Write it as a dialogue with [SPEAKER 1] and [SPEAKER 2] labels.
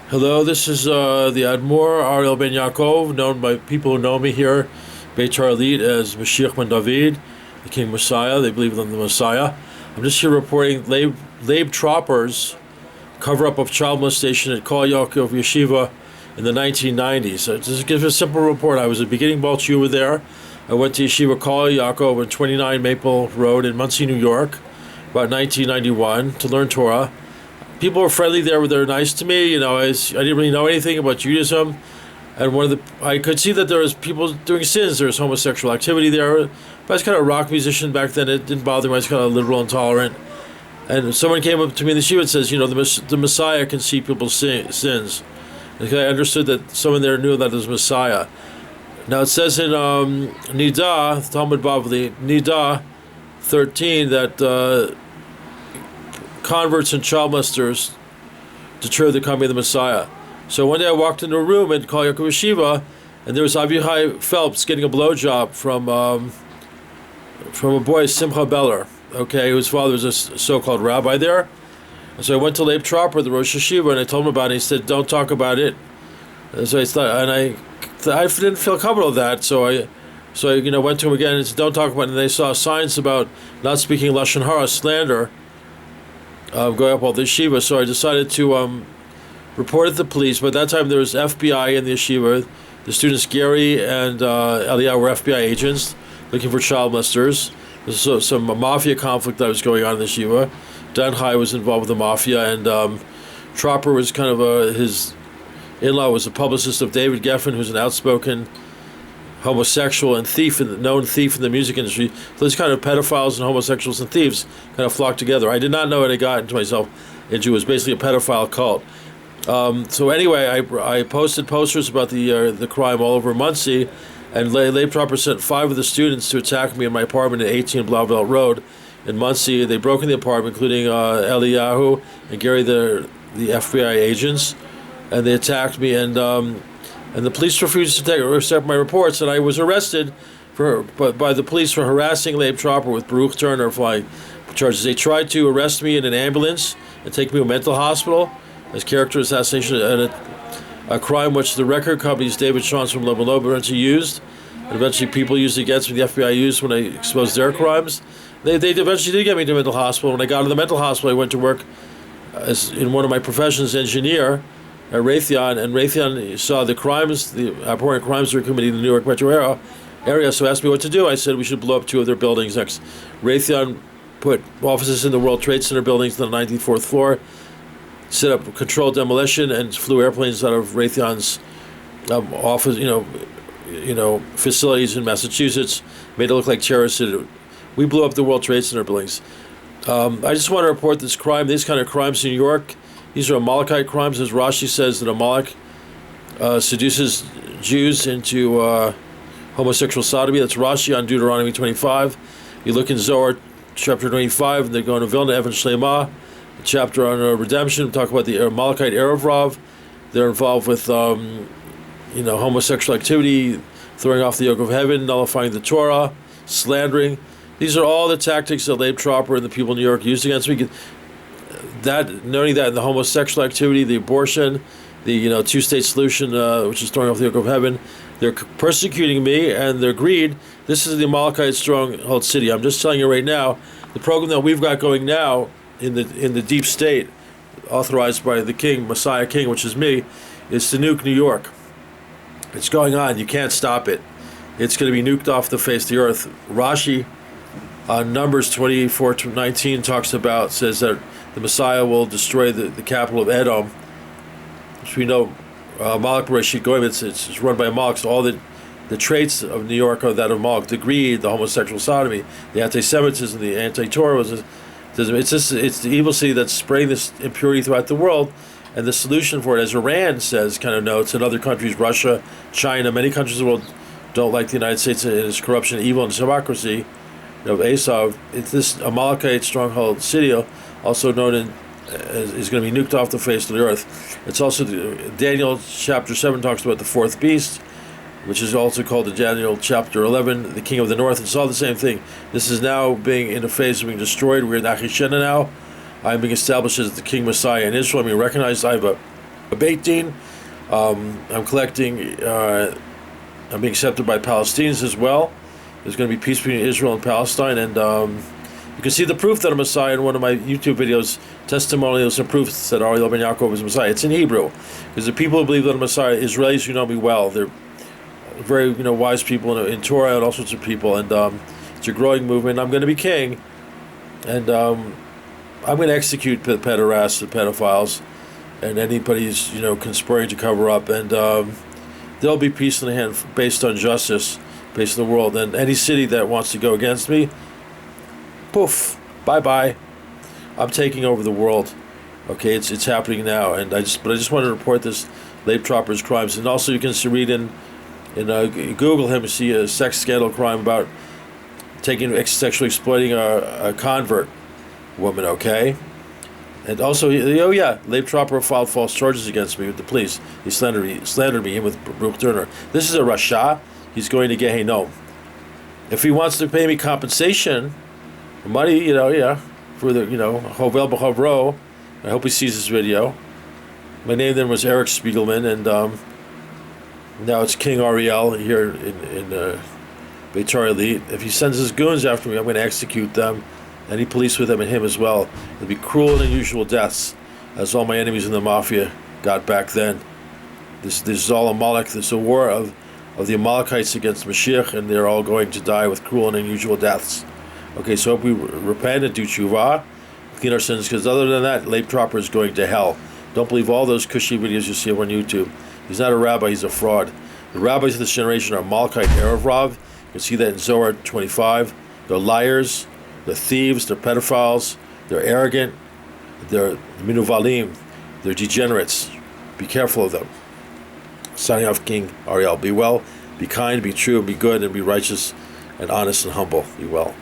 [SPEAKER 1] Hello, this is the Admor Ariel Ben Yaakov, known by people who know me here, Beit Charlit, as Mashiach ben David, the King Messiah. They believe in the Messiah. I'm just here reporting Leib Tropper's cover-up of child molestation at Kaal Yaakov Yeshiva in the 1990s. So just to give a simple report, I was at beginning Blauvlt Road there. I went to Yeshiva Kaal Yaakov on 29 Maple Road in Monsey, New York, about 1991, to learn Torah. People were friendly there. They were nice to me. I didn't really know anything about Judaism, and I could see that there was people doing sins. There was homosexual activity there. But I was kind of a rock musician back then. It didn't bother me. I was kind of liberal and tolerant. And someone came up to me in the shiva and says, the Messiah can see people's sins. And I understood that someone there knew that it was Messiah. Now it says in Nida, Talmud Bavli, Nida 13, that converts and child molesters deter the coming of the Messiah. So one day I walked into a room at Kaal Yaakov Yeshiva, and there was Avi Phelps getting a blowjob from a boy, Simha Beller, whose father was a so-called rabbi there. And so I went to Leib Tropper, the Rosh Yeshiva, and I told him about it. He said, "Don't talk about it." And so I didn't feel comfortable with that. So I went to him again and said, "Don't talk about it." And they saw signs about not speaking lashon hara, slander, going up all the yeshiva. So I decided to report it to the police. But at that time there was FBI in the yeshiva. The students Gary and Eliyahu were FBI agents looking for child molesters. There's some mafia conflict that was going on in the yeshiva. Dan Hai was involved with the mafia, and Tropper was kind of his in-law was a publicist of David Geffen, who's an outspoken homosexual and known thief in the music industry. So these kind of pedophiles and homosexuals and thieves kind of flocked together. I did not know what I got into myself into. It was basically a pedophile cult. So anyway, I posted posters about the crime all over Monsey, and Leib Tropper sent 5 of the students to attack me in my apartment at 18 Blauvlt Road in Monsey. They broke in the apartment, including Eliyahu and Gary, the FBI agents, and they attacked me, and the police refused to accept my reports, and I was arrested by the police for harassing Leib Tropper with Baruch Turner flying charges. They tried to arrest me in an ambulance and take me to a mental hospital as character assassination, and a crime which the record companies David Shawns from Lobo eventually used, and eventually people used against me. The FBI used when I exposed their crimes. They eventually did get me to a mental hospital. When I got to the mental hospital, I went to work in one of my professions, engineer, at Raytheon, and Raytheon saw the abhorrent crimes that were committed in the New York metro area, so asked me what to do. I said we should blow up 2 of their buildings next. Raytheon put offices in the World Trade Center buildings on the 94th floor, set up controlled demolition, and flew airplanes out of Raytheon's office, facilities in Massachusetts, made it look like terrorists. We blew up the World Trade Center buildings. I just want to report these kind of crimes in New York. These are Amalekite crimes, as Rashi says that Amalek seduces Jews into homosexual sodomy. That's Rashi on Deuteronomy 25. You look in Zohar chapter 25, and they're going to Vilna, Evan Shlema, chapter on redemption, talk about the Amalekite Erev Rav. They're involved with homosexual activity, throwing off the yoke of heaven, nullifying the Torah, slandering. These are all the tactics that Leib Tropper and the people in New York used against me. Noting that in the homosexual activity, the abortion, the 2-state solution, which is throwing off the yoke of heaven, they're persecuting me, and their greed. This is the Amalekite stronghold city. I'm just telling you right now, the program that we've got going now in the deep state, authorized by the King, Messiah King, which is me, is to nuke New York. It's going on. You can't stop it. It's going to be nuked off the face of the earth. Rashi on Numbers 24-19 says that the Messiah will destroy the capital of Edom, which we know, Amalek Bereshit Goyim, it's run by Amalek, so all the traits of New York are that of Amalek: the greed, the homosexual sodomy, the anti-Semitism, the anti-Torah. It's the evil city that's spraying this impurity throughout the world, and the solution for it, as Iran says, kind of notes, and other countries, Russia, China, many countries of the world don't like the United States and its corruption, evil, and democracy of Esav. It's this Amalekite stronghold city, also known is going to be nuked off the face of the earth. It's also, Daniel chapter 7 talks about the 4th beast, which is also called the Daniel chapter 11, the king of the north. It's all the same thing. This is now being in a phase of being destroyed. We're in Achishena now. I'm being established as the king Messiah in Israel. I'm being recognized. I have Beit Din. I'm collecting. I'm being accepted by Palestinians as well. There's going to be peace between Israel and Palestine, and you can see the proof that I'm Messiah in one of my YouTube videos, testimonials and proofs that Ariel Ben Yaakov is Messiah. It's in Hebrew, because the people who believe that I'm Messiah, Israelis who know me well, they're very wise people in Torah and all sorts of people, and it's a growing movement. I'm going to be king, and I'm going to execute the pederasts, the pedophiles, and anybody who's conspiring to cover up, and there'll be peace in the hand based on justice, based on the world, and any city that wants to go against me, poof, bye-bye. I'm taking over the world. Okay, it's happening now, and I just wanted to report this Leib Tropper's crimes, and also you can read in Google him, see a sex scandal crime about sexually exploiting a convert woman. Okay, and also Leib Tropper filed false charges against me with the police. He slandered me, him with Baruch Turner. This is a Rasha. He's going to Gehenom. If he wants to pay me compensation, money, for the Hovel B'Chavro. I hope he sees this video. My name then was Eric Spiegelman, and now it's King Ariel here in Beit Elite. If he sends his goons after me, I'm going to execute them, any police with them and him as well. It'll be cruel and unusual deaths, as all my enemies in the mafia got back then. This is all Amalek. This is a war of the Amalekites against Mashiach, and they're all going to die with cruel and unusual deaths. Okay, so hope we repent and do tshuva, clean our sins, because other than that, Leib Tropper is going to hell. Don't believe all those cushy videos you see on YouTube. He's not a rabbi, he's a fraud. The rabbis of this generation are Amalekite Erev Rav. You can see that in Zohar 25. They're liars, they're thieves, they're pedophiles, they're arrogant, they're minuvalim, they're degenerates. Be careful of them. Signing off, King Ariel. Be well, be kind, be true, be good, and be righteous and honest and humble. Be well.